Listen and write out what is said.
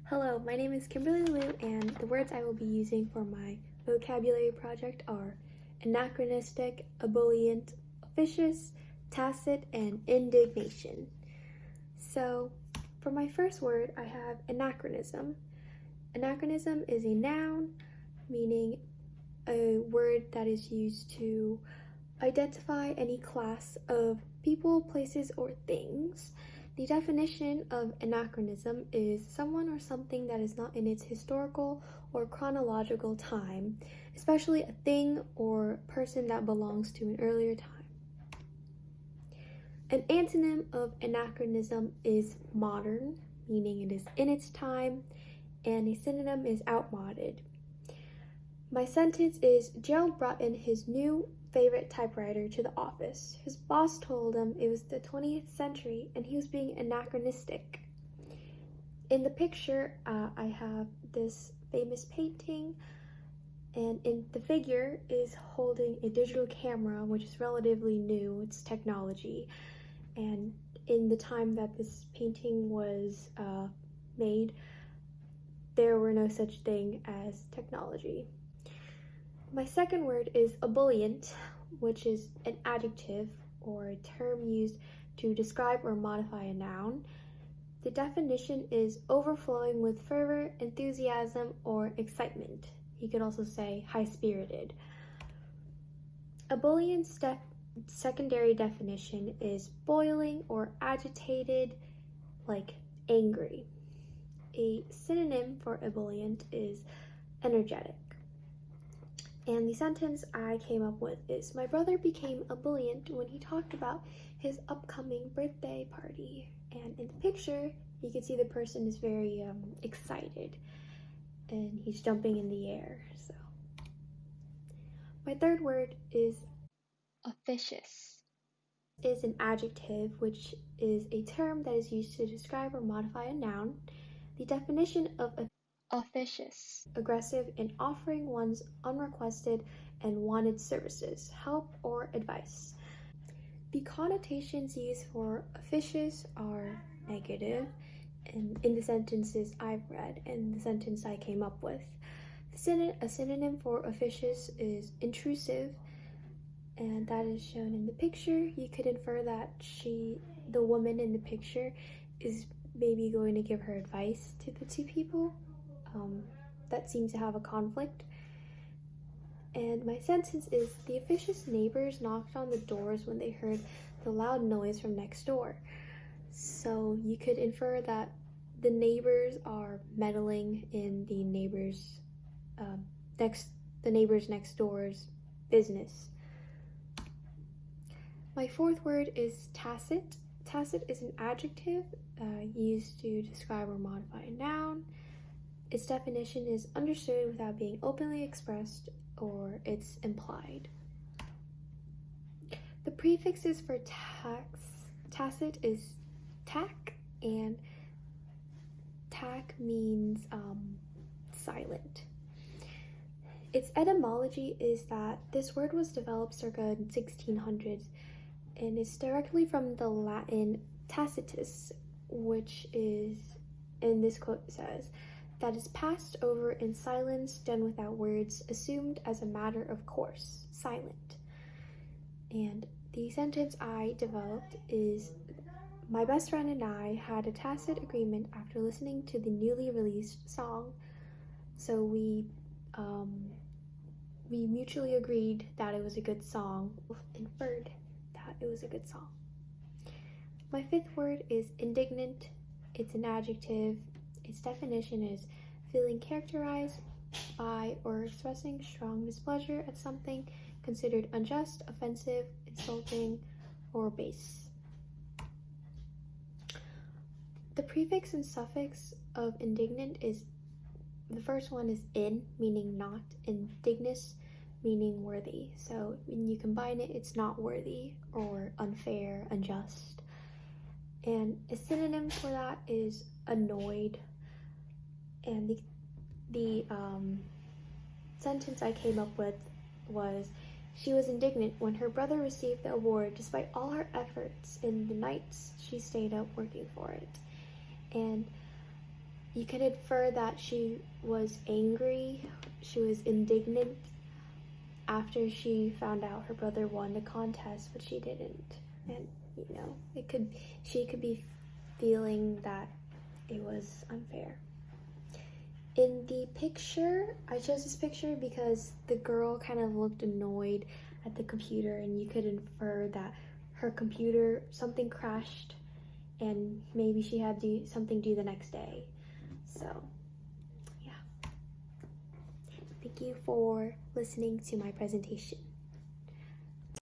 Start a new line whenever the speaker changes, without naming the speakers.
Hello, my name is Kimberly Liu, and the words I will be using for my vocabulary project are anachronistic, ebullient, officious, tacit, and indignation. So, for my first word, I have anachronism. Anachronism is a noun, meaning a word that is used to identify any class of people, places, or things. The definition of anachronism is someone or something that is not in its historical or chronological time, especially a thing or person that belongs to an earlier time. An antonym of anachronism is modern, meaning it is in its time, and a synonym is outmoded. My sentence is, Gerald brought in his new favorite typewriter to the office. His boss told him it was the 20th century and he was being anachronistic. In the picture, I have this famous painting, and the figure is holding a digital camera, which is relatively new. It's technology. And in the time that this painting was made, there were no such thing as technology. My second word is ebullient, which is an adjective or a term used to describe or modify a noun. The definition is overflowing with fervor, enthusiasm, or excitement. You could also say high-spirited. Ebullient's secondary definition is boiling or agitated, like angry. A synonym for ebullient is energetic. And the sentence I came up with is, my brother became ebullient when he talked about his upcoming birthday party. And in the picture, you can see the person is very excited and he's jumping in the air. So, my third word is officious. Is an adjective, which is a term that is used to describe or modify a noun. The definition of officious: aggressive in offering one's unrequested and wanted services, help, or advice. The connotations used for officious are negative, and in the sentences I've read and the sentence I came up with. A synonym for officious is intrusive, and that is shown in the picture. You could infer that the woman in the picture, is maybe going to give her advice to the two people that seem to have a conflict. And my sentence is, the officious neighbors knocked on the doors when they heard the loud noise from next door. So you could infer that the neighbors are meddling in the neighbors next door's business. My fourth word is tacit. Tacit is an adjective used to describe or modify a noun. Its definition is understood without being openly expressed, or it's implied. The prefixes for tacit is tac, and tac means silent. Its etymology is that this word was developed circa 1600s, and it's directly from the Latin tacitus, which is, in this quote says, that is passed over in silence, done without words, assumed as a matter of course, silent. And the sentence I developed is, my best friend and I had a tacit agreement after listening to the newly released song. So we mutually agreed that it was a good song, inferred that it was a good song. My fifth word is indignant. It's an adjective. Its definition is feeling characterized by or expressing strong displeasure at something considered unjust, offensive, insulting, or base. The prefix and suffix of indignant is, the first one is in, meaning not, and dignus, meaning worthy. So when you combine it, it's not worthy or unfair, unjust. And a synonym for that is annoyed. And the sentence I came up with was, she was indignant when her brother received the award despite all her efforts in the nights she stayed up working for it. And you could infer that she was angry, she was indignant after she found out her brother won the contest, but she didn't. And she could be feeling that it was unfair. In the picture, I chose this picture because the girl kind of looked annoyed at the computer, and you could infer that her computer, something crashed, and maybe she had something due the next day. So, yeah. Thank you for listening to my presentation.